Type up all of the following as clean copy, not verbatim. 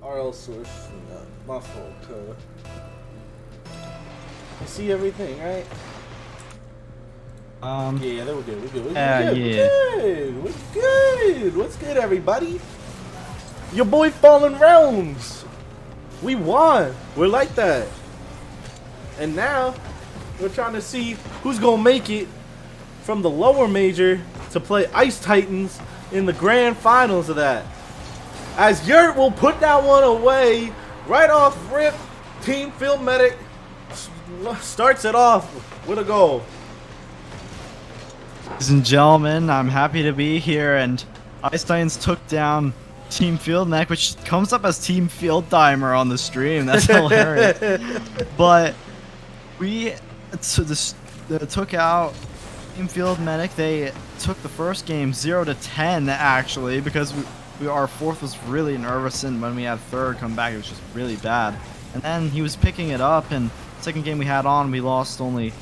RL source. My fault. You see everything, right? Yeah, there we go. We're good. Yeah. We're good. What's good, everybody? Your boy Fallen Realms. We won. We're like that. And now we're trying to see who's gonna make it from the lower major to play Ice Titans in the grand finals of that. As Yurt will put that one away right off rip. Team Field Medic starts it off with a goal. Ladies and gentlemen, I'm happy to be here, and Ice Titans took down Team Field Mech, which comes up as Team Field Dimer on the stream. That's hilarious. But we took out Team Field Medic. They took the first game 0-10 actually, because our fourth was really nervous, and when we had third come back, it was just really bad. And then he was picking it up, and second game we had on, we lost only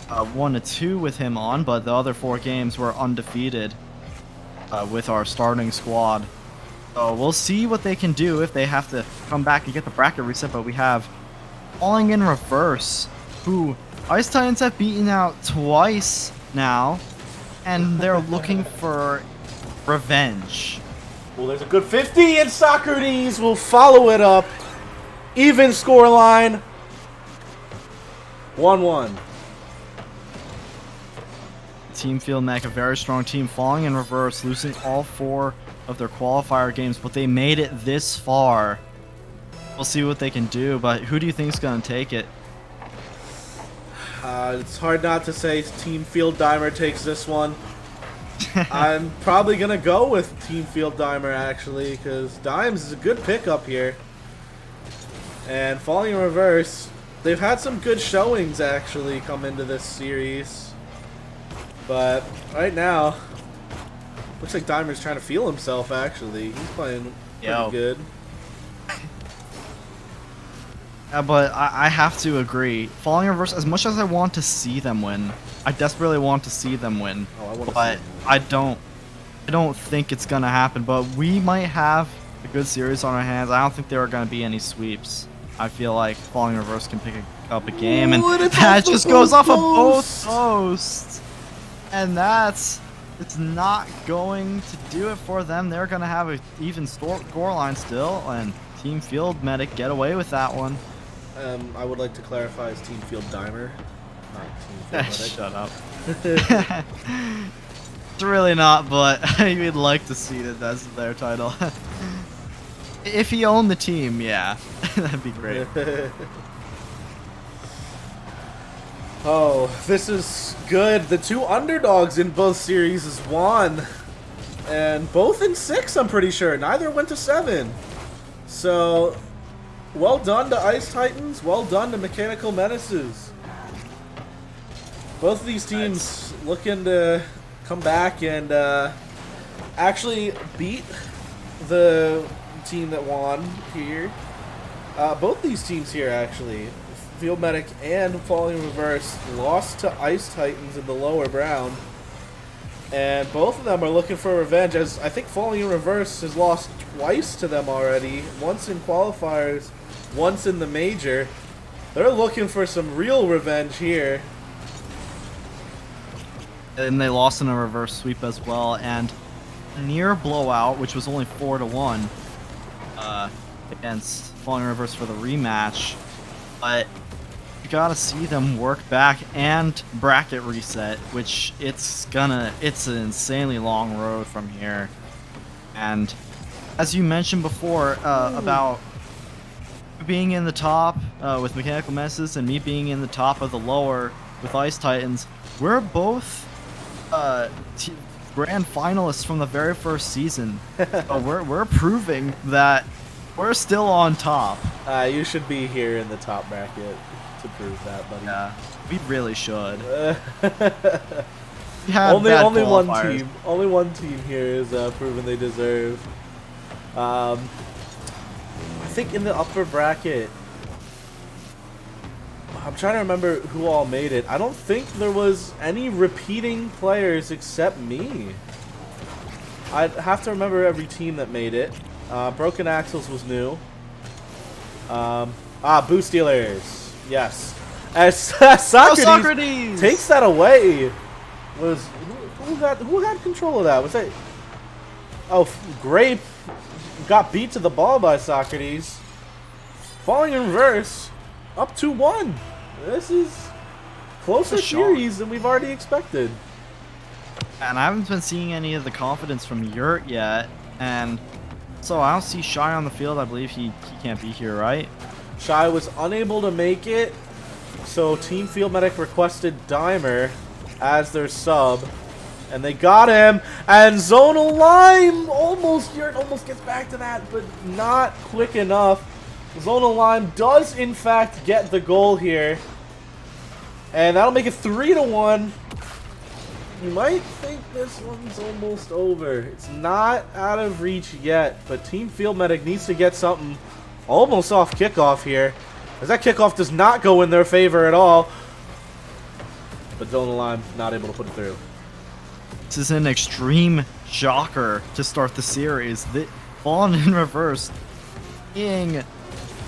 1-2 with him on, but the other 4 games were undefeated with our starting squad. So we'll see what they can do if they have to come back and get the bracket reset. But we have Falling in Reverse, who Ice Titans have beaten out twice now, and they're looking for revenge. Well, there's a good 50, and Socrates will follow it up. Even scoreline, 1-1. Team Field Mech, a very strong team, Falling in Reverse, losing all 4 of their qualifier games, but they made it this far. We'll see what they can do, but who do you think is going to take it? It's hard not to say Team Field Dimer takes this one. I'm probably going to go with Team Field Dimer, actually, because Dimes is a good pickup here. And Falling in Reverse, they've had some good showings, actually, come into this series. But right now, looks like Dimer's trying to feel himself, actually. He's playing pretty good. Yeah, but I have to agree. Falling in Reverse, as much as I want to see them win, I desperately want to see them win. But I don't think it's gonna happen. But we might have a good series on our hands. I don't think there are gonna be any sweeps. I feel like Falling in Reverse can pick up a game, and that just goes off of both posts. And it's not going to do it for them. They're going to have an even scoreline still, and Team Field Medic get away with that one. I would like to clarify as Team Field Dimer, not Team Field Medic. Shut up. It's really not, but you'd like to see that that's their title. If he owned the team, yeah, that'd be great. Oh, this is good. The 2 underdogs in both series is won. And both in 6, I'm pretty sure. Neither went to 7. So, well done to Ice Titans. Well done to Mechanical Menaces. Both of these teams looking to come back and actually beat the team that won here. Both these teams here, actually. Field Medic and Falling in Reverse lost to Ice Titans in the lower round, and both of them are looking for revenge, as I think Falling in Reverse has lost twice to them already, once in qualifiers, once in the major. They're looking for some real revenge here. And they lost in a reverse sweep as well, and near blowout, which was only 4-1 against Falling in Reverse for the rematch. But you gotta see them work back and bracket reset, which it's an insanely long road from here. And as you mentioned before about being in the top with Mechanical Messes and me being in the top of the lower with Ice Titans, we're both grand finalists from the very first season. We're proving that we're still on top. You should be here in the top bracket to prove that, buddy. Yeah, we really should. Only one team here is proven they deserve. I think in the upper bracket, I'm trying to remember who all made it. I don't think there was any repeating players except me. I'd have to remember every team that made it. Broken Axles was new. Boost dealers. Yes. As Socrates, Socrates! takes that away. Who had control of that? Was that? Oh, Grape got beat to the ball by Socrates. Falling in reverse, up 2-1. This is closer series than we've already expected. And I haven't been seeing any of the confidence from Yurt yet, and so I don't see Shy on the field. I believe he can't be here, right? Shy was unable to make it, so Team Field Medic requested Dimer as their sub, and they got him. And Zonal Lime Yurt almost gets back to that, but not quick enough. Zonal Lime does in fact get the goal here, and that'll make it 3-1. You might think this one's almost over. It's not out of reach yet, but Team Field Medic needs to get something almost off kickoff here, as that kickoff does not go in their favor at all. But Zonal Lime not able to put it through. This is an extreme shocker to start the series. The Fallen in reverse, being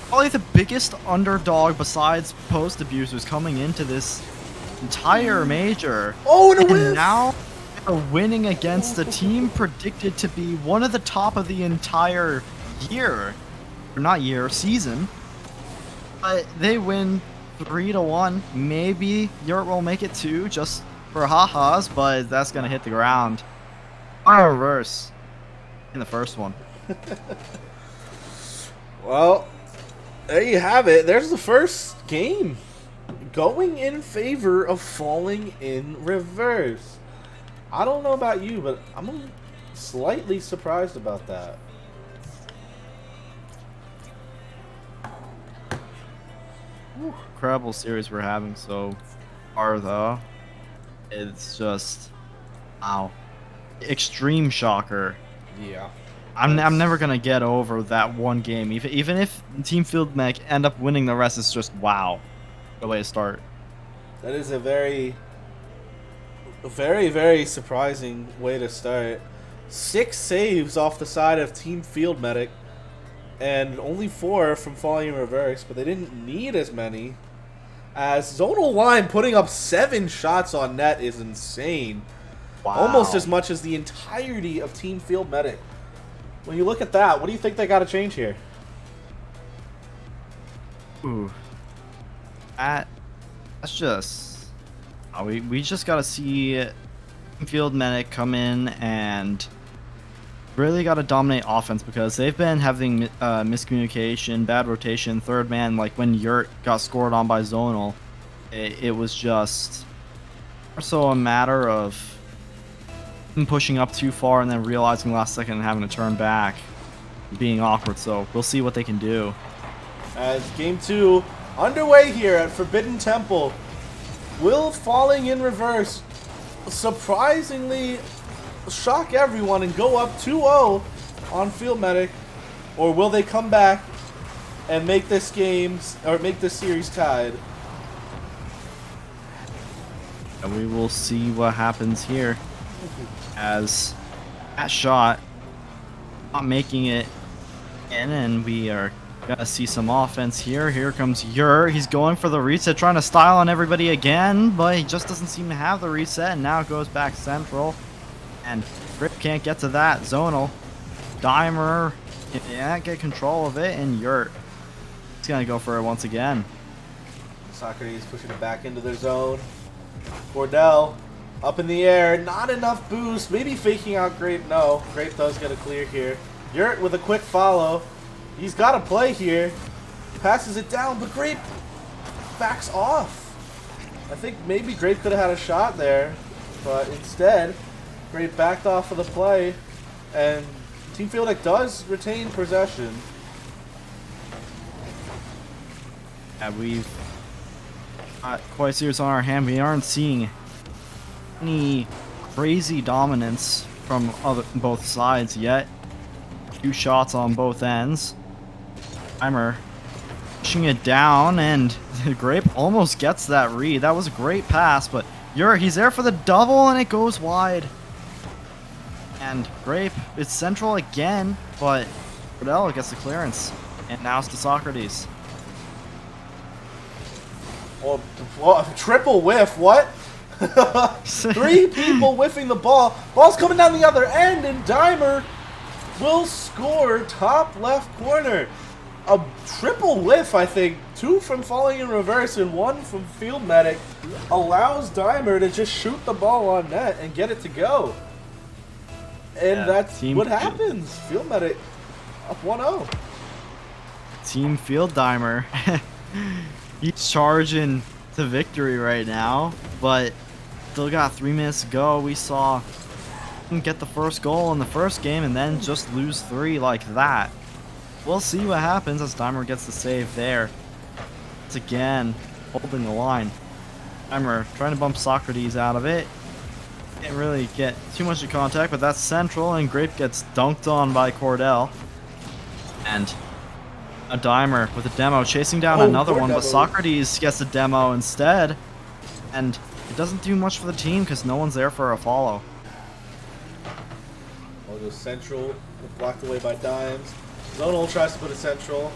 probably the biggest underdog besides Post Abusers coming into this entire major. Oh, and a and whiff! Now they're winning against a team predicted to be one of the top of the entire year. Or not year, season. But they win 3-1. Maybe Yurt will make it 2 just for ha-has, but that's gonna hit the ground. Fire reverse in the first one. Well, there you have it. There's the first game going in favor of Falling in Reverse. I don't know about you, but I'm slightly surprised about that. Incredible series we're having so far, though. It's just, wow, extreme shocker. Yeah. I'm never gonna get over that one game. Even if Team Field Mech end up winning the rest, it's just wow, the way to start. That is a very, very surprising way to start. 6 saves off the side of Team Field Medic, and only 4 from Falling in Reverse, but they didn't need as many. As Zonal Lime putting up 7 shots on net is insane. Wow. Almost as much as the entirety of Team Field Medic. When you look at that, what do you think they got to change here? Ooh, that's just, we just gotta see Field Medic come in and really gotta dominate offense, because they've been having miscommunication, bad rotation, third man. Like when Yurt got scored on by Zonal, it was just so a matter of pushing up too far and then realizing last second and having to turn back, being awkward. So we'll see what they can do. As game 2 underway here at Forbidden Temple, will Falling in Reverse surprisingly shock everyone and go up 2-0 on Field Medic, or will they come back and make this game, or make this series tied? And we will see what happens here, as that shot not making it in, and we are gonna see some offense here. Here comes Yurt. He's going for the reset, trying to style on everybody again, but he just doesn't seem to have the reset, and now it goes back central. And Grip can't get to that. Zonal. Dimer can't get control of it, and Yurt, he's gonna go for it once again. Socrates pushing it back into their zone. Cordell up in the air, not enough boost, maybe faking out Grape. No, Grape does get a clear here. Yurt with a quick follow. He's got to play here. Passes it down, but Grape backs off. I think maybe Grape could have had a shot there, but instead, Grape backed off of the play, and Team Field Medic does retain possession. And we've got quite serious on our hand. We aren't seeing any crazy dominance from both sides yet. 2 shots on both ends. Timer pushing it down, and Grape almost gets that read. That was a great pass, but he's there for the double, and it goes wide. And Grape, it's central again, but Cordell gets the clearance. And now it's to Socrates. Well, triple whiff, what? 3 people whiffing the ball. Ball's coming down the other end, and Dimer will score top left corner. A triple whiff, I think. 2 from falling in reverse and 1 from Field Medic allows Dimer to just shoot the ball on net and get it to go. And that's what happens. Field Medic up 1-0. Team Field Dimer. He's charging to victory right now, but still got 3 minutes to go. We saw him get the first goal in the first game and then just lose 3 like that. We'll see what happens as Dimer gets the save there. It's again holding the line. Dimer trying to bump Socrates out of it. Didn't really get too much of contact, but that's central, and Grape gets dunked on by Cordell. And a Dimer with a demo chasing down another one, but Socrates gets a demo instead. And it doesn't do much for the team because no one's there for a follow. Well, goes central, blocked away by Dimes. Zonal tries to put it central.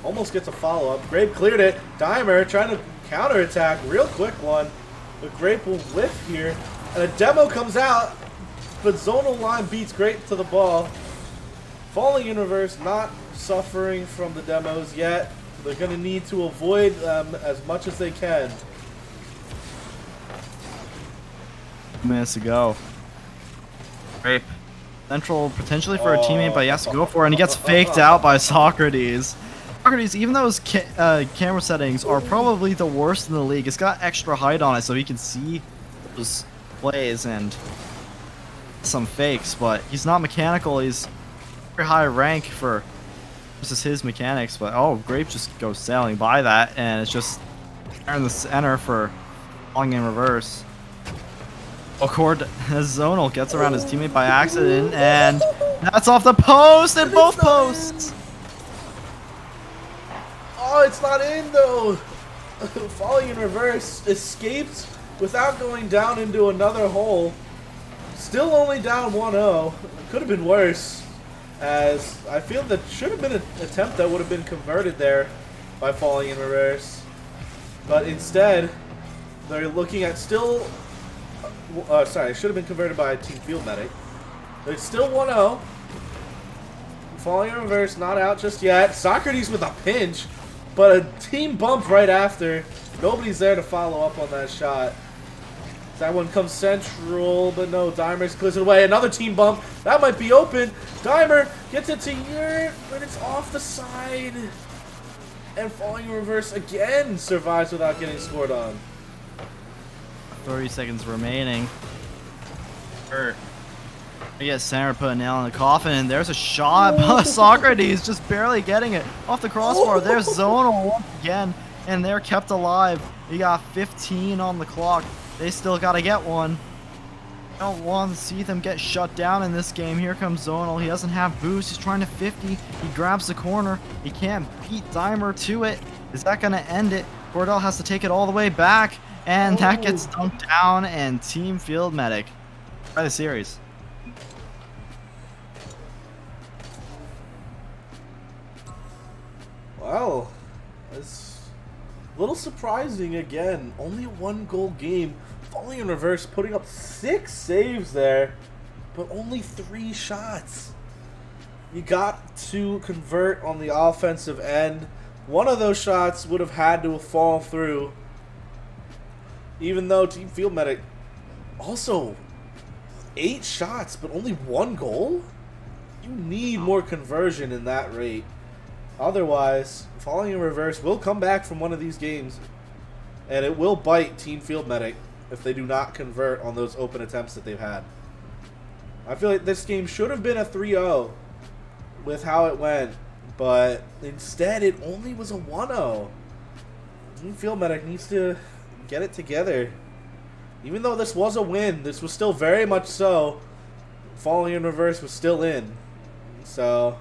Almost gets a follow-up. Grape cleared it. Dimer trying to counterattack. Real quick one. But Grape will whiff here. And a demo comes out. But Zonal line beats Grape to the ball. Falling in reverse, not suffering from the demos yet. They're going to need to avoid them as much as they can. Minutes to go. Grape. Central potentially for a teammate, but he has to go for it, and he gets faked out by Socrates. Socrates, even though his camera settings are probably the worst in the league, it's got extra height on it so he can see those plays and some fakes, but he's not mechanical. He's very high rank for versus his mechanics, but Grape just goes sailing by that, and it's just in the center for falling in reverse. Zonal gets around his teammate by accident, and that's off the post, and both posts! Oh, it's not in, though! Falling in reverse, escaped without going down into another hole. Still only down 1-0. It could have been worse, as I feel that should have been an attempt that would have been converted there by falling in reverse. But instead, they're looking at still... sorry, it should have been converted by Team Field Medic. It's still 1-0. Falling in reverse, not out just yet. Socrates with a pinch, but a team bump right after. Nobody's there to follow up on that shot. That one comes central, but no, Dimer clears it away. Another team bump. That might be open. Dimer gets it to Yurt, but it's off the side. And falling in reverse again survives without getting scored on. 30 seconds remaining. Yes, center put a nail in the coffin, and there's a shot, but Socrates just barely getting it off the crossbar. There's Zonal once again, and they're kept alive. You got 15 on the clock. They still got to get one. I don't want to see them get shut down in this game. Here comes Zonal. He doesn't have boost. He's trying to 50. He grabs the corner. He can't beat Dimer to it. Is that going to end it? Cordell has to take it all the way back. And that gets dunked down, and Team Field Medic by the series. Wow, it's a little surprising again. Only a 1-goal game. Falling in reverse, putting up 6 saves there, but only 3 shots. You got to convert on the offensive end. One of those shots would have had to have fallen through. Even though Team Field Medic also 8 shots, but only 1 goal? You need more conversion in that rate. Otherwise, falling in reverse will come back from one of these games, and it will bite Team Field Medic if they do not convert on those open attempts that they've had. I feel like this game should have been a 3-0 with how it went, but instead it only was a 1-0. Team Field Medic needs to get it together. Even though this was a win, this was still very much so. Falling in reverse was still in. So,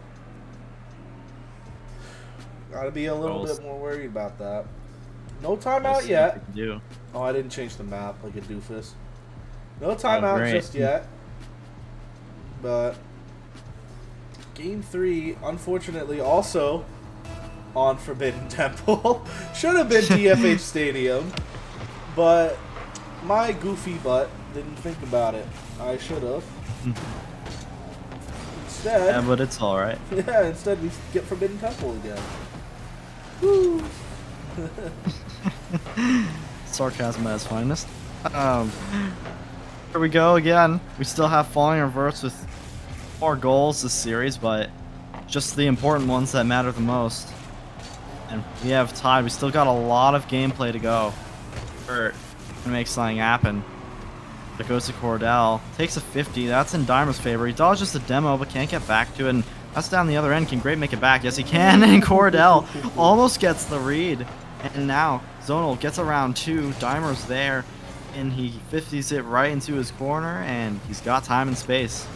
gotta be a little bit more worried about that. No timeout yet. Oh, I didn't change the map like a doofus. No timeout just yet. But Game 3, unfortunately, also on Forbidden Temple. Should have been TFH Stadium, but my goofy butt didn't think about it. I should have. Instead, Yeah, but it's alright. yeah, instead we get Forbidden Temple again. Woo! Sarcasm at its finest. Here we go again. We still have Falling Reverse with 4 goals this series, but just the important ones that matter the most. And we have tied. We still got a lot of gameplay to go to make something happen. It goes to Cordell. Takes a 50. That's in Dimer's favor. He dodges the demo, but can't get back to it. And that's down the other end. Can Grape make it back? Yes, he can. And Cordell almost gets the read. And now Zonal gets around 2. Dimer's there. And he 50s it right into his corner. And he's got time and space.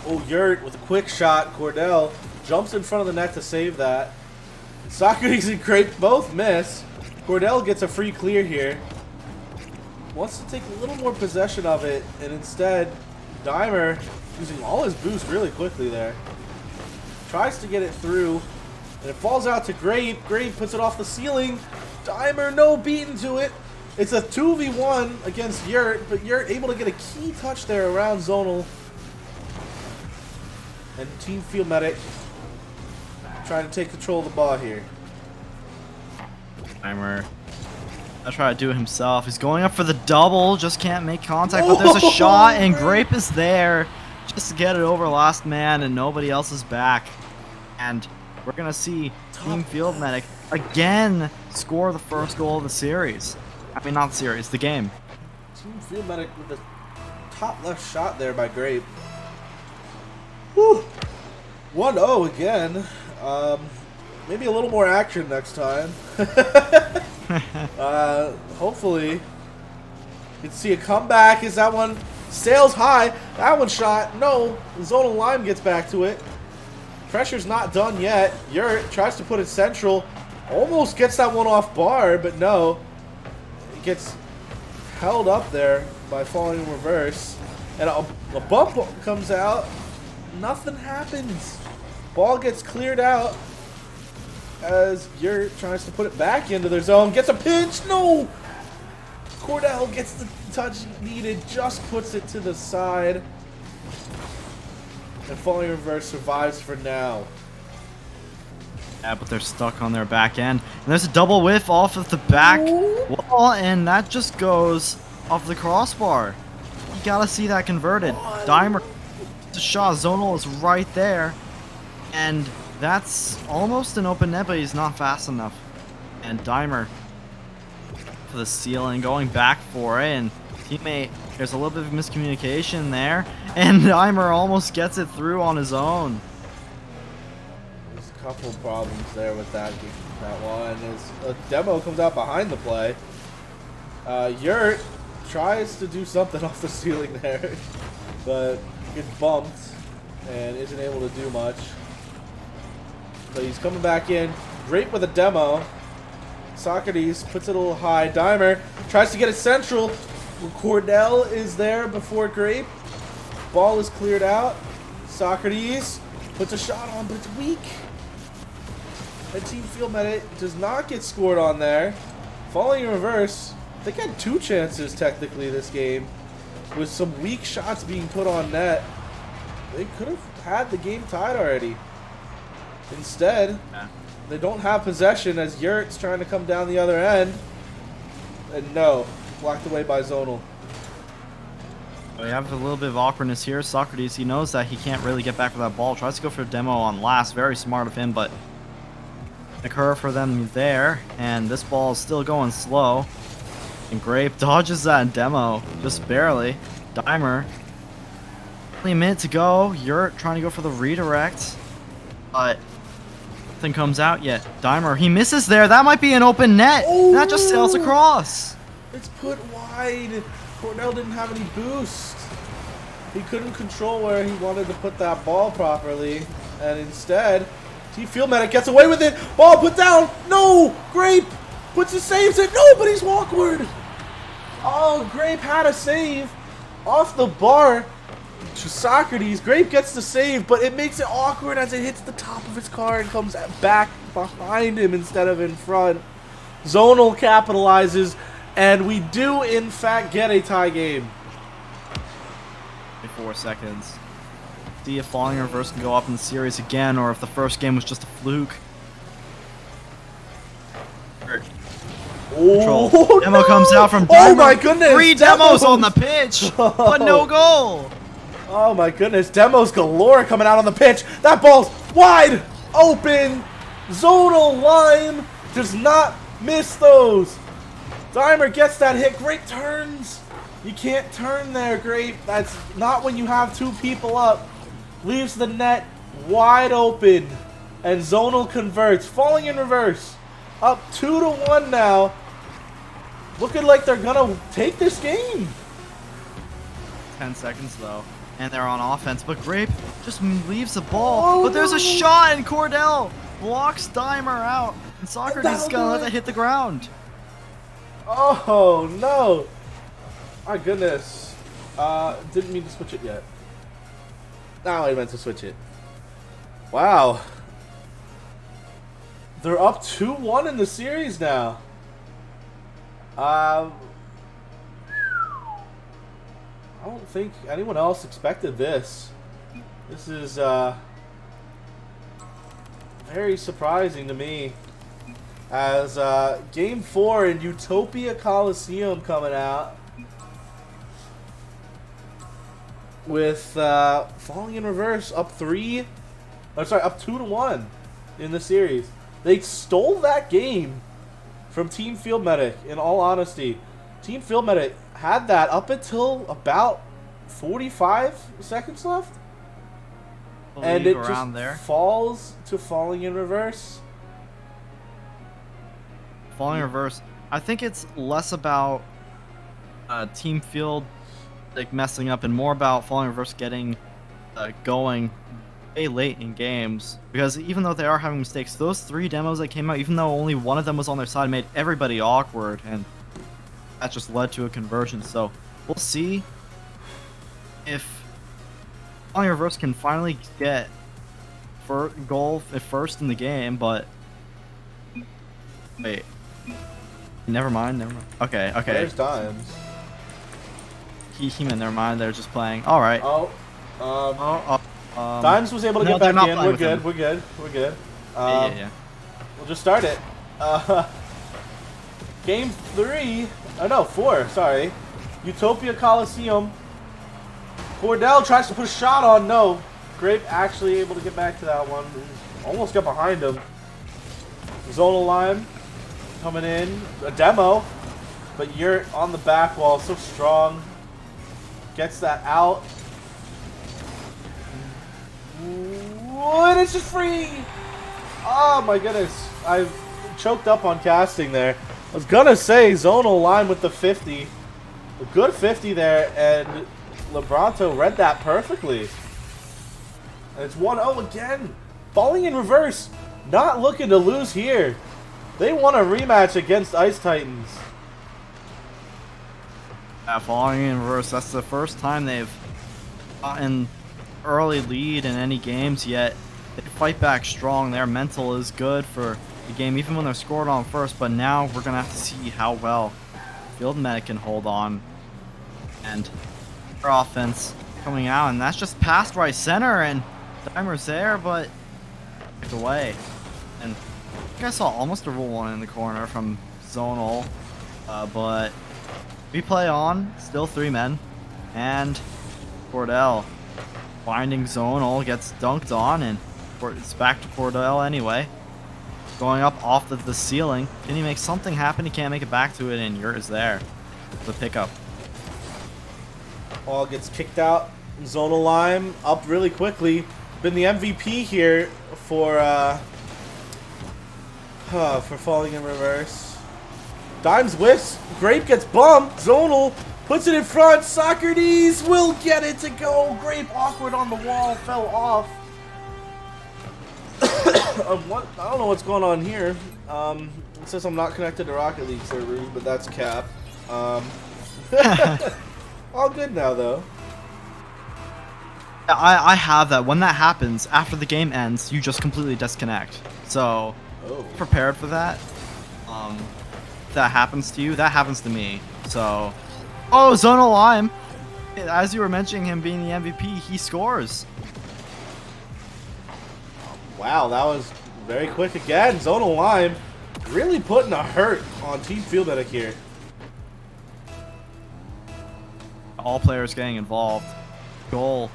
Oh, Yurt with a quick shot. Cordell jumps in front of the net to save that. Socrates and Grape both miss. Cordell gets a free clear here. Wants to take a little more possession of it, and instead, Dimer, using all his boost really quickly there, tries to get it through, and it falls out to Grape. Grape puts it off the ceiling. Dimer, no beaten to it. It's a 2v1 against Yurt, but Yurt able to get a key touch there around Zonal. And Team Field Medic trying to take control of the ball here. Dimer. I'll try to do it himself. He's going up for the double, just can't make contact, but there's a shot, and Grape is there just to get it over last man, and nobody else is back. And we're going to see Team Field Medic again score the first goal of the series. I mean, not the series, the game. Team Field Medic with the top left shot there by Grape. Whew. 1-0 again. Maybe a little more action next time. Hopefully, you can see a comeback. Is that one sails high? That one shot. No, Zonal Lime gets back to it. Pressure's not done yet. Yurt tries to put it central. Almost gets that one off bar, but no. It gets held up there by falling in reverse. And a bump comes out. Nothing happens. Ball gets cleared out as Yurt tries to put it back into their zone. Gets a pinch. No! Cordell gets the touch needed. Just puts it to the side. And Falling Reverse survives for now. Yeah, but they're stuck on their back end. And there's a double whiff off of the back wall, and that just goes off the crossbar. You gotta see that converted. Dimer to shot. Zonal is right there. And that's almost an open net, but he's not fast enough. And Dimer for the ceiling, going back for it, and teammate, there's a little bit of miscommunication there, and Dimer almost gets it through on his own. There's a couple problems there with that one. As a demo comes out behind the play. Yurt tries to do something off the ceiling there, but gets bumped and isn't able to do much. But he's coming back in. Great with a demo. Socrates puts it a little high. Dimer tries to get it central. Cordell is there before Grape. Ball is cleared out. Socrates puts a shot on, but it's weak. And Team Field Medic does not get scored on there. Falling in reverse. They had 2 chances technically this game, with some weak shots being put on net. They could have had the game tied already. Instead, they don't have possession as Yurt's trying to come down the other end. And no, blocked away by Zonal. We have a little bit of awkwardness here. Socrates, he knows that he can't really get back for that ball. Tries to go for a demo on last. Very smart of him, but occur for them there. And this ball is still going slow. And Grape dodges that demo, just barely. Dimer, only a minute to go. Yurt trying to go for the redirect, but nothing comes out yet. Dimer, he misses there. That might be an open net. Oh! That just sails across. It's put wide. Cordell didn't have any boost. He couldn't control where he wanted to put that ball properly. And instead, Team Field Medic gets away with it. Ball put down. No! Grape puts the saves it. No, but he's awkward. Oh, Grape had a save off the bar. to Socrates. Grape gets the save, but it makes it awkward as it hits the top of his car and comes back behind him instead of in front. Zonal capitalizes, and we do in fact get a tie game. 4 seconds. See if Falling in Reverse can go up in the series again, or if the first game was just a fluke. Oh, Demo no! comes out from Oh Dimer. my goodness! 3 demos on the pitch, but no goal. Oh my goodness, demos galore coming out on the pitch. That ball's wide open. Zonal Lime does not miss those. Dimer gets that hit. Great turns. You can't turn there, Grape. That's not when you have 2 people up. Leaves the net wide open. And Zonal converts. Falling in Reverse. Up 2-1 now. Looking like they're gonna take this game. 10 seconds though, and they're on offense, but Grape just leaves the ball. Oh, but there's no. a shot, and Cordell blocks Dimer out, and Socrates is gonna let that hit the ground. Oh no! My goodness. Didn't mean to switch it yet. Now I meant to switch it. Wow. They're up 2-1 in the series now. I don't think anyone else expected this. This is very surprising to me. As Game 4 in Utopia Coliseum coming out. With Falling in Reverse up 2-1 in the series. They stole that game from Team Field Medic, in all honesty. Team Field Medic had that up until about 45 seconds left. And it just falls to Falling in Reverse. Falling in Reverse, I think it's less about Team Field like messing up and more about Falling in Reverse getting going way late in games, because even though they are having mistakes, those 3 demos that came out, even though only one of them was on their side, made everybody awkward, and that just led to a conversion. So we'll see if Falling in Reverse can finally get goal at first in the game. But wait, never mind. Okay. There's Dimes. He meant never mind. They're just playing. All right. Dimes was able to get back in. We're good. Yeah. We'll just start it. Game 3. Oh no, 4. Sorry. Utopia Coliseum. Cordell tries to put a shot on. No. Grape actually able to get back to that one. Almost got behind him. Zonal Lime coming in. A demo. But you're on the back wall. So strong. Gets that out. And it's just free! Oh my goodness. I choked up on casting there. I was gonna say Zonal Line with the 50. A good 50 there, and Lebronto read that perfectly. And it's 1-0 again. Falling in Reverse. Not looking to lose here. They want a rematch against Ice Titans. Yeah, Falling in Reverse. That's the first time they've gotten early lead in any games yet. They fight back strong. Their mental is good for the game, even when they're scored on first. But now we're gonna have to see how well Field Medic can hold on. And their offense coming out, and that's just past right center, and Dimer's there, but kicked away. And I think I saw almost a rule 1 in the corner from Zonal, but we play on. Still 3 men, and Cordell finding Zonal, gets dunked on, and it's back to Cordell anyway. Going up off the ceiling. Can he make something happen? He can't make it back to it, and yours there. The pickup. Ball gets kicked out. Zonal Lime up really quickly. Been the MVP here for Falling in Reverse. Dimes whiffs. Grape gets bumped. Zonal puts it in front. Socrates will get it to go. Grape awkward on the wall. Fell off. I don't know what's going on here. It says I'm not connected to Rocket League servers, but that's cap. All good now, though. I have that. When that happens, after the game ends, you just completely disconnect. So, Oh. prepared for that. If that happens to you, that happens to me. So, oh, Zonal Lime. As you were mentioning him being the MVP, he scores. Wow, that was very quick again. Zonal Lime really putting a hurt on Team Field Medic here. All players getting involved. Goal.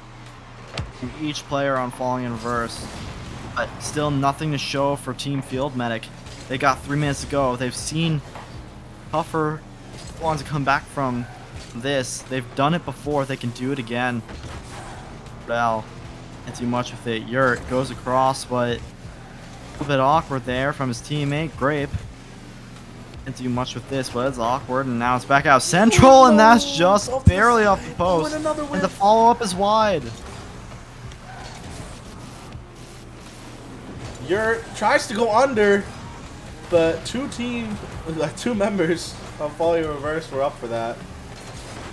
Each player on falling in reverse. But still nothing to show for Team Field Medic. They got 3 minutes to go. They've seen tougher ones come back from this. They've done it before. They can do it again. Well, can't do much with it. Yurt goes across, but a little bit awkward there from his teammate, Grape. Can't do much with this, but it's awkward, and now it's back out central, and that's just barely off the post. And the follow-up is wide. Yurt tries to go under, but two members of Falling in Reverse were up for that.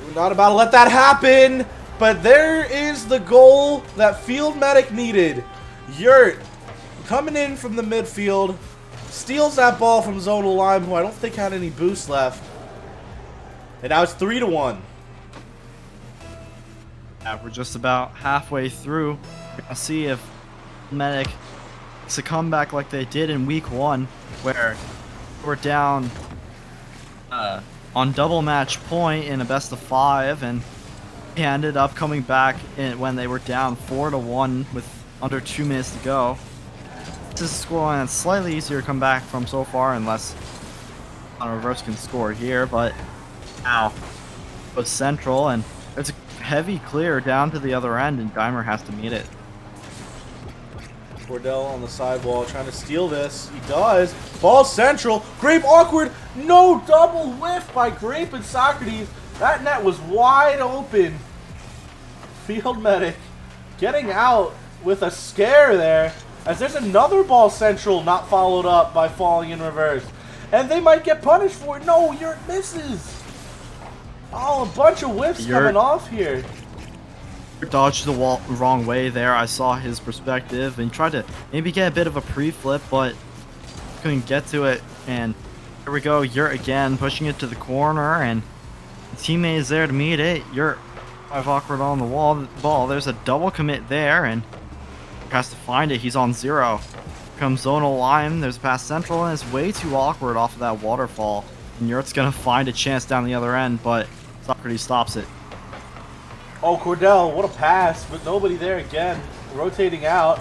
We're not about to let that happen, but there is the goal that Field Medic needed. Yurt coming in from the midfield, steals that ball from Zonal Lime, who I don't think had any boost left. And now it's 3-1. Yeah, we're just about halfway through. We're gonna see if Medic makes a comeback like they did in week 1, where we're down on double match point in a best of 5, and he ended up coming back when they were down 4-1 with under 2 minutes to go. This is a scoreline that's slightly easier to come back from so far, unless on reverse can score here, but now goes central, and there's a heavy clear down to the other end, and Dimer has to meet it. Cordell on the sidewall trying to steal this. He does. Ball central. Grape awkward. No double whiff by Grape and Socrates. That net was wide open. Field Medic getting out with a scare there, as there's another ball central not followed up by Falling in Reverse. And they might get punished for it. No, Yurt misses. Oh, a bunch of whiffs coming off here. Dodged the wall wrong way there. I saw his perspective and tried to maybe get a bit of a pre-flip, but couldn't get to it. And here we go, Yurt again pushing it to the corner, and the teammate is there to meet it. Yurt awkward on the ball. There's a double commit there, and has to find it. He's on 0. Comes Zonal Lime. There's a pass central, and it's way too awkward off of that waterfall. And Yurt's gonna find a chance down the other end, but Socrates stops it. Oh, Cordell, what a pass, but nobody there again. Rotating out.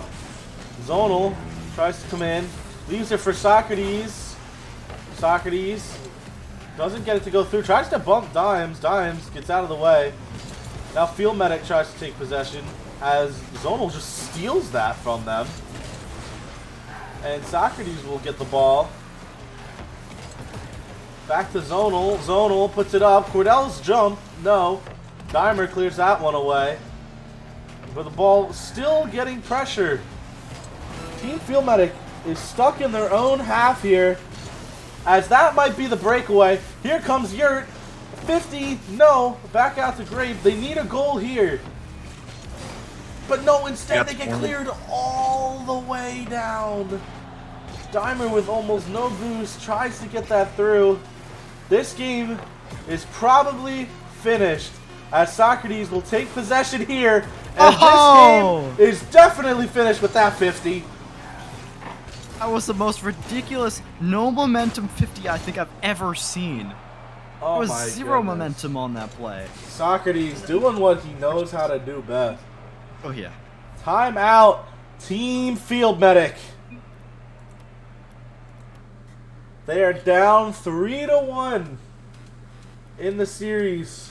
Zonal tries to come in. Leaves it for Socrates. Socrates doesn't get it to go through. Tries to bump Dimes. Dimes gets out of the way. Now Field Medic tries to take possession, as Zonal just steals that from them. And Socrates will get the ball. Back to Zonal. Zonal puts it up. Cordell's jump. No. Dimer clears that one away. But the ball still getting pressure. Team Field Medic is stuck in their own half here, as that might be the breakaway. Here comes Yurt. 50. No. Back out to Grape. They need a goal here. But no, instead they get cleared all the way down. Dimer with almost no boost tries to get that through. This game is probably finished, as Socrates will take possession here, and this game is definitely finished with that 50. That was the most ridiculous no momentum 50 I think I've ever seen. There was zero momentum on that play. Socrates doing what he knows how to do best. Oh yeah. Timeout, Team Field Medic. They are down 3-1 in the series.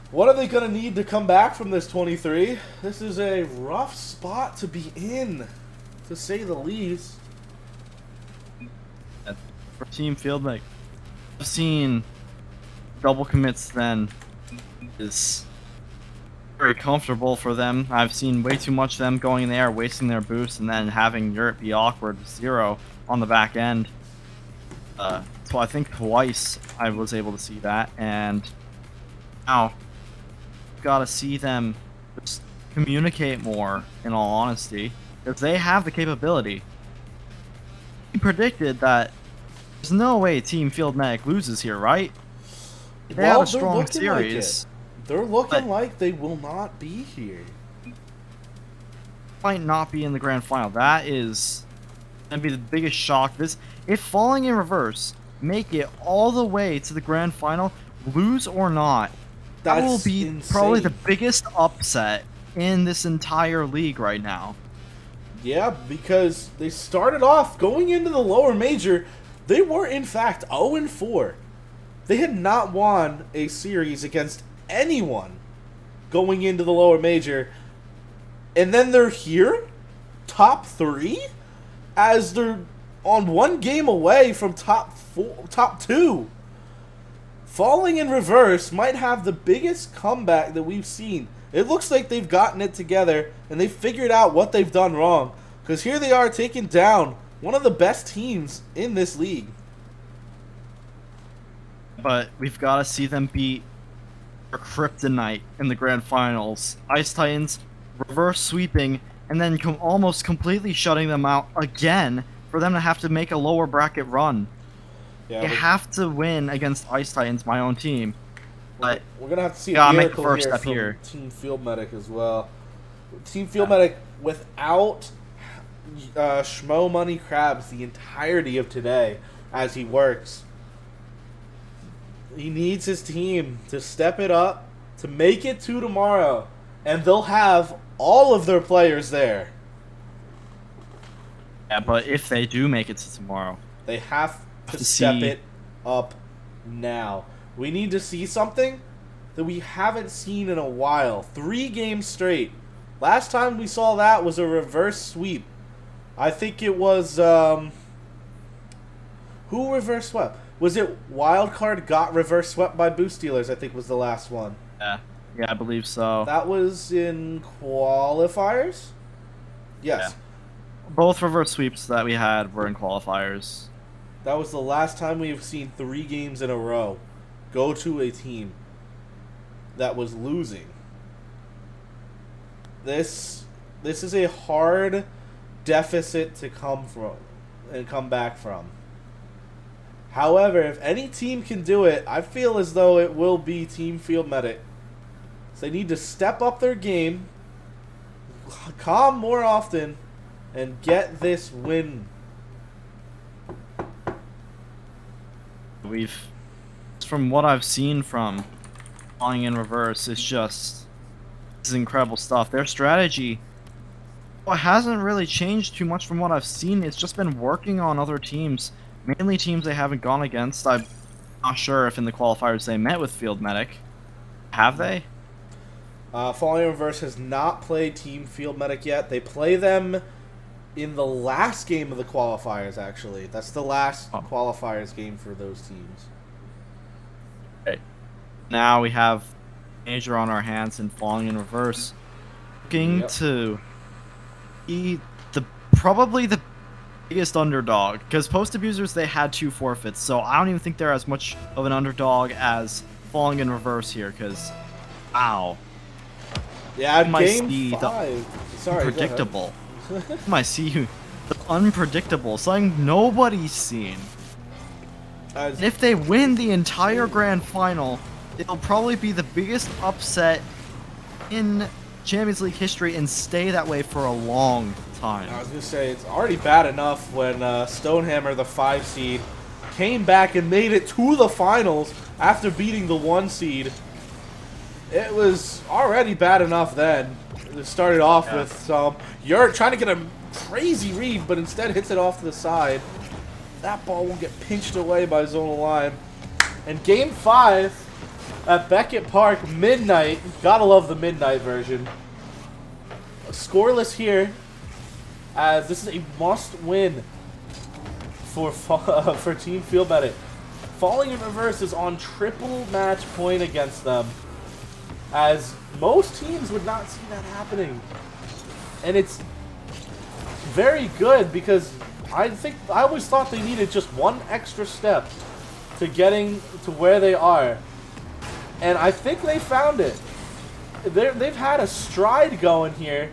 What are they going to need to come back from this 23? This is a rough spot to be in, to say the least. For Team Field Medic, I've seen double commits then is very comfortable for them. I've seen way too much of them going there, wasting their boost, and then having Yurt be awkward with 0 on the back end. So I think twice I was able to see that, and now got to see them just communicate more, in all honesty, because they have the capability. We predicted that there's no way Team Field Medic loses here, right? They have a strong series. They're looking like they will not be here. Might not be in the grand final. That is gonna be the biggest shock. If falling in reverse make it all the way to the grand final, lose or not, that will be insane. Probably the biggest upset in this entire league right now. Yeah, because they started off going into the lower major. They were in fact 0-4. They had not won a series against anyone going into the lower major. And then they're here, top 3, as they're on 1 game away from top 2. Falling in reverse might have the biggest comeback that we've seen. It looks like they've gotten it together and they've figured out what they've done wrong. Because here they are taking down one of the best teams in this league. But we've got to see them beat our Kryptonite in the grand finals. Ice Titans reverse sweeping and then almost completely shutting them out again for them to have to make a lower bracket run. Yeah, they have to win against Ice Titans, my own team. But we're gonna have to see a miracle make the first here from Team Field Medic as well. Team Field Medic without Schmo Money Krabs the entirety of today as he works. He needs his team to step it up to make it to tomorrow, and they'll have all of their players there. Yeah, but if they do make it to tomorrow, they have to step it up now. We need to see something that we haven't seen in a while. 3 games straight. Last time we saw that was a reverse sweep. I think it was who reverse swept? Was it Wildcard got reverse swept by Boost Dealers? I think was the last one. Yeah, I believe so. That was in qualifiers? Yes. Yeah. Both reverse sweeps that we had were in qualifiers. That was the last time we've seen 3 games in a row go to a team that was losing. This is a hard deficit to come from and come back from. However, if any team can do it, I feel as though it will be Team Field Medic. So they need to step up their game, calm more often, and get this win. From what I've seen from Falling in Reverse, it's incredible stuff. Their strategy hasn't really changed too much from what I've seen. It's just been working on other teams, mainly teams they haven't gone against. I'm not sure if in the qualifiers they met with Field Medic. Have they? Falling in Reverse has not played Team Field Medic yet. They play them in the last game of the qualifiers, actually. That's the last qualifiers game for those teams. Okay. Now we have Major on our hands and Falling in Reverse. Looking to be probably the biggest underdog. Because Post Abusers, they had 2 forfeits. So I don't even think they're as much of an underdog as Falling in Reverse here. Because, wow. Yeah, game 5. Sorry, unpredictable. I see you. The unpredictable. Something nobody's seen. And if they win the entire grand final, it'll probably be the biggest upset in Champions League history and stay that way for a long time. I was going to say, it's already bad enough when Stonehammer, the 5 seed, came back and made it to the finals after beating the 1 seed. It was already bad enough then. It started off with some Yurt trying to get a crazy read, but instead hits it off to the side. That ball won't get pinched away by Zonal Lime. And game 5 at Beckett Park, midnight. Gotta love the midnight version. Scoreless here, as this is a must-win for Team Field Medic. Falling in Reverse is on triple match point against them, as most teams would not see that happening. And it's very good because I always thought they needed just one extra step to getting to where they are. And I think they found it. they've had a stride going here.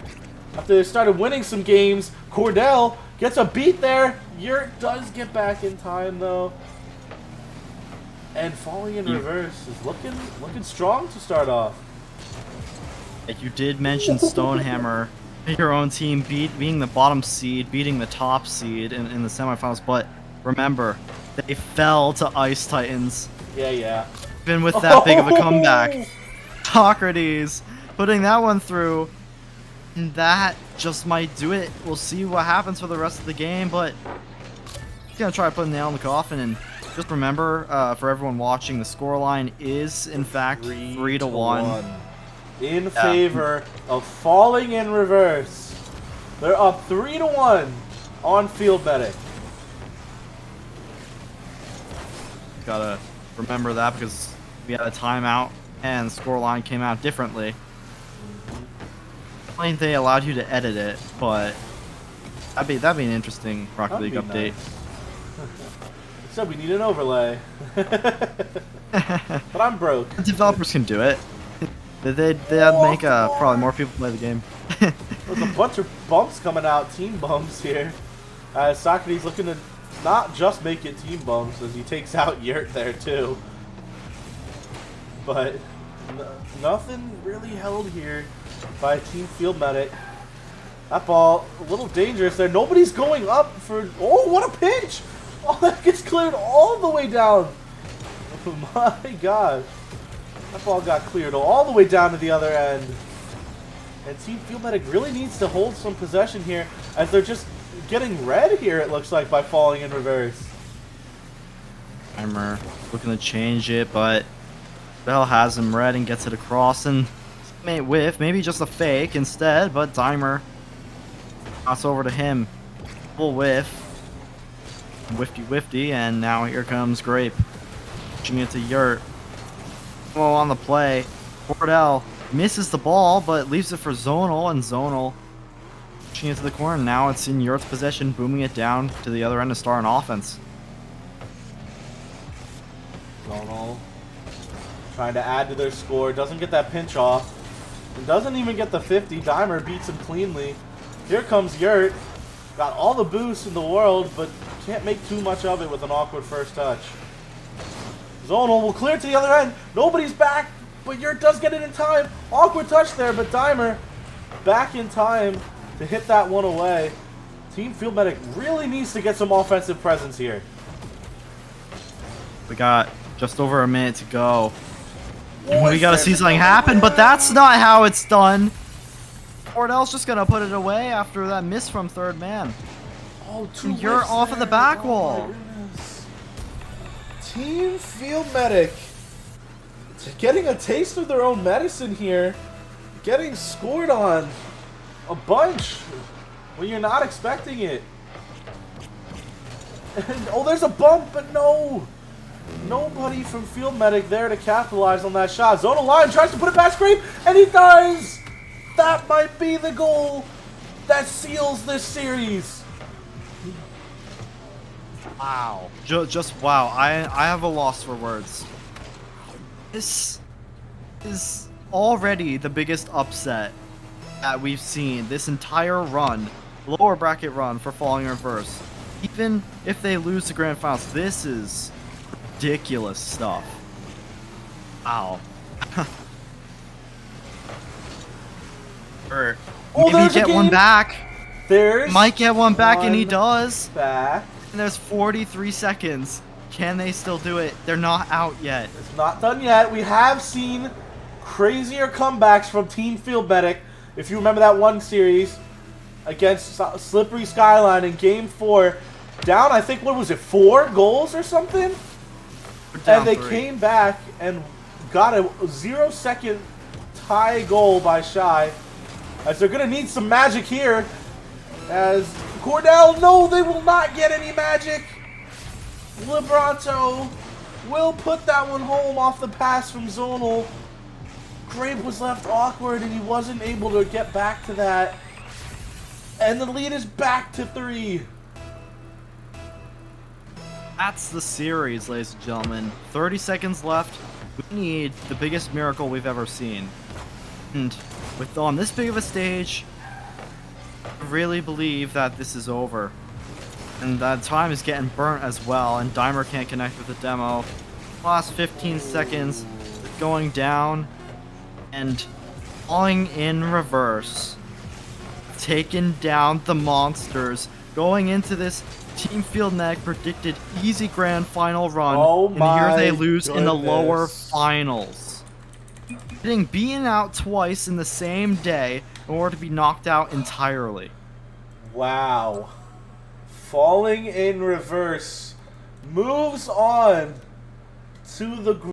After they started winning some games, Cordell gets a beat there. Yurt does get back in time though. And falling in reverse is looking strong to start off. You did mention Stonehammer, your own team being the bottom seed, beating the top seed in the semifinals, but remember, they fell to Ice Titans. Yeah. Even with that big of a comeback. Socrates putting that one through. And that just might do it. We'll see what happens for the rest of the game, but he's gonna try to put a nail in the coffin. And just remember, for everyone watching, the scoreline is in fact 3-1 in favor of falling in reverse. They're up 3-1 on Field Medic. Gotta remember that because we had a timeout and the scoreline came out differently. I think they allowed you to edit it, but that'd be an interesting Rocket League update. Nice. So we need an overlay. But I'm broke. The developers can do it. They'd make probably more people play the game. There's a bunch of bumps coming out, team bumps here. Socrates looking to not just make it team bumps as he takes out Yurt there too. But nothing really held here by Team Field Medic. That ball a little dangerous there. Nobody's going up for. Oh, what a pinch! Oh, that gets cleared all the way down. Oh my gosh. That ball got cleared all the way down to the other end. And Team Field Medic really needs to hold some possession here as they're just getting red here, it looks like, by falling in reverse. Dimer looking to change it, but Bell has him red and gets it across, and may whiff, maybe just a fake instead, but Dimer pass over to him. Full whiff. Whifty, and now here comes Grape. Pushing it to Yurt. Well, on the play, Cordell misses the ball, but leaves it for Zonal, and Zonal pushing it to the corner. Now it's in Yurt's possession, booming it down to the other end to start an offense. Zonal trying to add to their score, doesn't get that pinch off, and doesn't even get the 50. Dimer beats him cleanly. Here comes Yurt. Got all the boost in the world, but can't make too much of it with an awkward first touch. Zonal will clear to the other end. Nobody's back, but Yurt does get it in time. Awkward touch there, but Dimer back in time to hit that one away. Team Field Medic really needs to get some offensive presence here. We got just over a minute to go. We gotta see something happen, but that's not how it's done. Cordell's just gonna put it away after that miss from third man. Oh, You're off of the back wall. Team Field Medic getting a taste of their own medicine here. Getting scored on a bunch when you're not expecting it. And, oh, there's a bump, but no. Nobody from Field Medic there to capitalize on that shot. Zonal line tries to put it past Grape, and he does! That might be the goal that seals this series. Wow. Just wow. I have a loss for words. This is already the biggest upset that we've seen this entire run, lower bracket run for Falling in Reverse. Even if they lose the grand finals, this is ridiculous stuff. Wow. Or maybe get one back. Might get one back, and he does. Back. And there's 43 seconds. Can they still do it? They're not out yet. It's not done yet. We have seen crazier comebacks from Team Field Medic. If you remember that one series against Slippery Skyline in Game 4, down, I think, what was it, 4 goals or something? And they came back and got a 0-second tie goal by Shy. As they're going to need some magic here. As Cordell, no, they will not get any magic. Libranto will put that one home off the pass from Zonal. Grape was left awkward and he wasn't able to get back to that. And the lead is back to 3. That's the series, ladies and gentlemen. 30 seconds left. We need the biggest miracle we've ever seen. And with on this big of a stage, I really believe that this is over. And that time is getting burnt as well, and Dimer can't connect with the demo. Last 15 seconds, going down, and falling in reverse. Taking down the monsters. Going into this Team Field Neck predicted easy grand final run, Oh and here they my lose in the lower goodness. finals. Getting beaten out twice in the same day in order to be knocked out entirely. Wow. Falling in reverse moves on to the